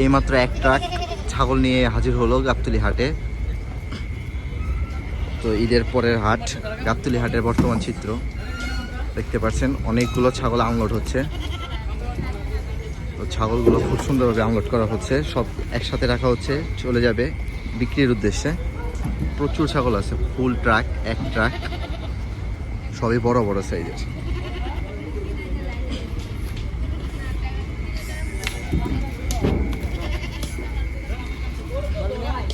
এইমাত্র এক ট্রাক ছাগল নিয়ে হাজির হলো গাবতলী হাটে। তো ঈদের পরের হাট, গাবতলী হাটের বর্তমান চিত্র দেখতে পাচ্ছেন। অনেকগুলো ছাগল আনলোড হচ্ছে। তো ছাগলগুলো খুব সুন্দরভাবে আনলোড করা হচ্ছে, সব একসাথে রাখা হচ্ছে, চলে যাবে বিক্রির উদ্দেশ্যে। প্রচুর ছাগল আছে, ফুল ট্রাক, এক ট্রাক, সবই বড় বড় সাইজের।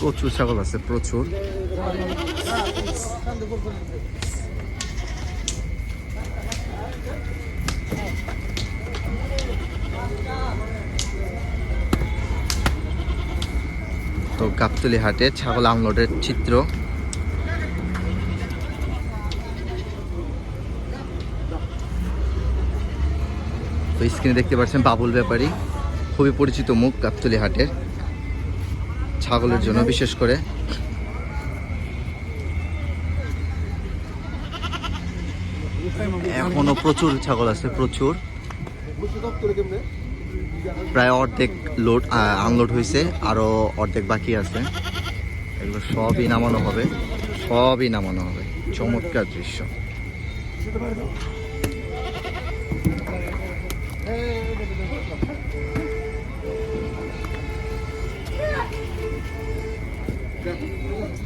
প্রচুর ছাগল আছে, প্রচুর। তো গাবতলী হাটে ছাগল আনলোডের চিত্র। তো স্ক্রিনে দেখতে পাচ্ছেন বাবুল ব্যাপারী, খুবই পরিচিত মুখ গাবতলী হাটের ছাগলের জন্য বিশেষ করে। এখনো প্রচুর ছাগল আছে, প্রচুর। প্রায় অর্ধেক লোড আনলোড হয়েছে, আরো অর্ধেক বাকি আছে। এগুলো সবই নামানো হবে, সবই নামানো হবে। চমৎকার দৃশ্য।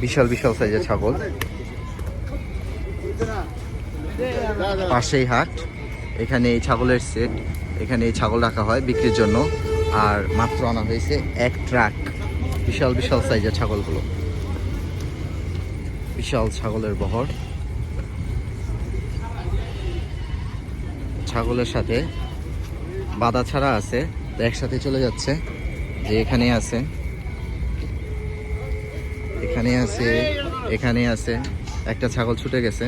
বিশাল বিশাল সাইজের ছাগল। পাশেই হাট, এখানে এই ছাগলের সেট, এখানে এই ছাগল রাখা হয় বিক্রির জন্য। আর মাত্র আনা হয়েছে এক ট্রাক বিশাল বিশাল সাইজের ছাগলগুলো। বিশাল ছাগলের বহর। ছাগলের সাথে বাধা ছাড়া আছে, তো একসাথে চলে যাচ্ছে। যে এখানে আছে, এখানে আছে, এখানে আছে। একটা ছাগল ছুটে গেছে।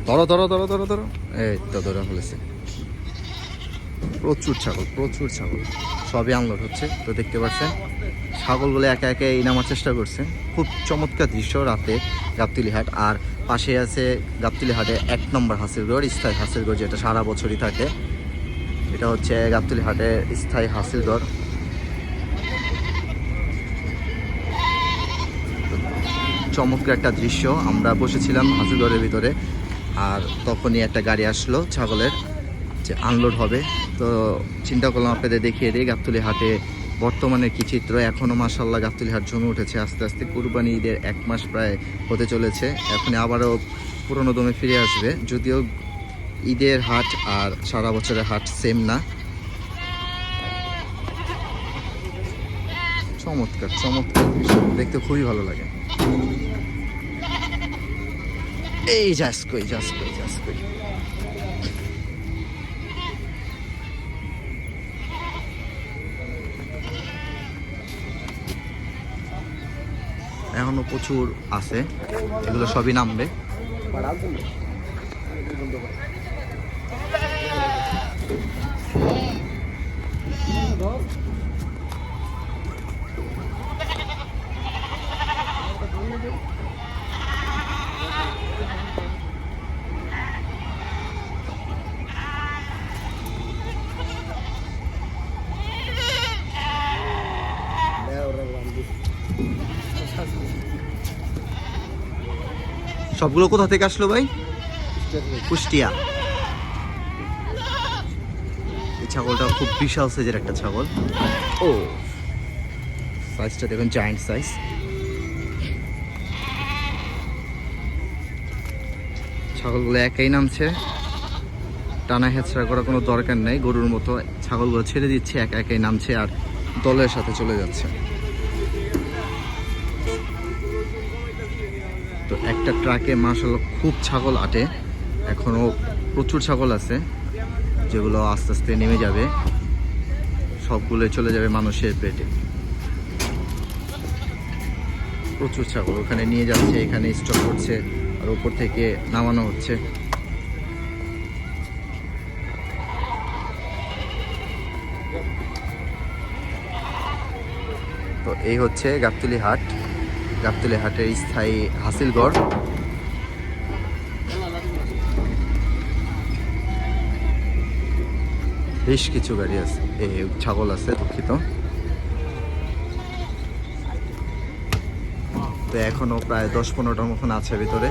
ধরো ধরো ধরো ধরো ধরো, এই তো ধরা ফেলেছে। প্রচুর ছাগল, প্রচুর ছাগল, সবই আনলোড হচ্ছে। তো দেখতে পাচ্ছেন ছাগলগুলো একে একে নামার চেষ্টা করছে। খুব চমৎকার দৃশ্য রাতে গাবতলী হাট। আর পাশে আছে গাবতলী হাটে 1 নম্বর হাসিলগড়, স্থায়ী হাসিলগড়, যেটা সারা বছরই থাকে। এটা হচ্ছে গাবতলী হাটের স্থায়ী হাসিলগড়। চমৎকার একটা দৃশ্য। আমরা বসেছিলাম হাসিলগড়ের ভিতরে, আর তখনই একটা গাড়ি আসলো ছাগলের, যে আনলোড হবে। তো চিন্তা করলাম আপনাদের দেখিয়ে দিই গাবতলী হাটে বর্তমানে কি চিত্র। এখনও মাশাআল্লাহ গাবতলী হাট জমে উঠেছে আস্তে আস্তে। কুরবানি ঈদের 1 মাস প্রায় হতে চলেছে, এখন আবারও পুরনো দমে ফিরে আসবে। যদিও ঈদের হাট আর সারা বছরের হাট সেম না। চমৎকার চমৎকার দৃশ্য, দেখতে খুবই ভালো লাগে। এই যাসকই যাসকই যাসকই। এখনো প্রচুর আছে, এগুলো সবই নামবে। সবগুলো কোথা থেকে আসলো ভাই? কুষ্টিয়া। এই ছাগলটা খুব বিশাল সাইজের একটা ছাগল। ও সাইজটা দেখুন, জায়ান্ট সাইজ। ছাগলগুলো একাই নামছে, টানা হেঁচড়া করার কোনো দরকার নেই। গরুর মতো ছাগলগুলো ছেড়ে দিচ্ছে, একা একাই নামছে আর দলের সাথে চলে যাচ্ছে। তো একটা ট্রাকে মাশাআল্লাহ খুব ছাগল আটে। এখনো প্রচুর ছাগল আছে, যেগুলো আস্তে আস্তে নেমে যাবে। সবগুলো চলে যাবে মানুষের পেটে। প্রচুর ছাগল ওখানে নিয়ে যাচ্ছে, এখানে স্টক করছে, আর উপর থেকে নামানো হচ্ছে। তো এই হচ্ছে গাবতলী হাট, গাবতলী হাটের স্থায়ী হাসিলগড়। বেশ কিছু গাড়ি আছে, এই ছাগল আছে, দুঃখিত। তো এখনো প্রায় 10-15টার মতন আছে ভিতরে।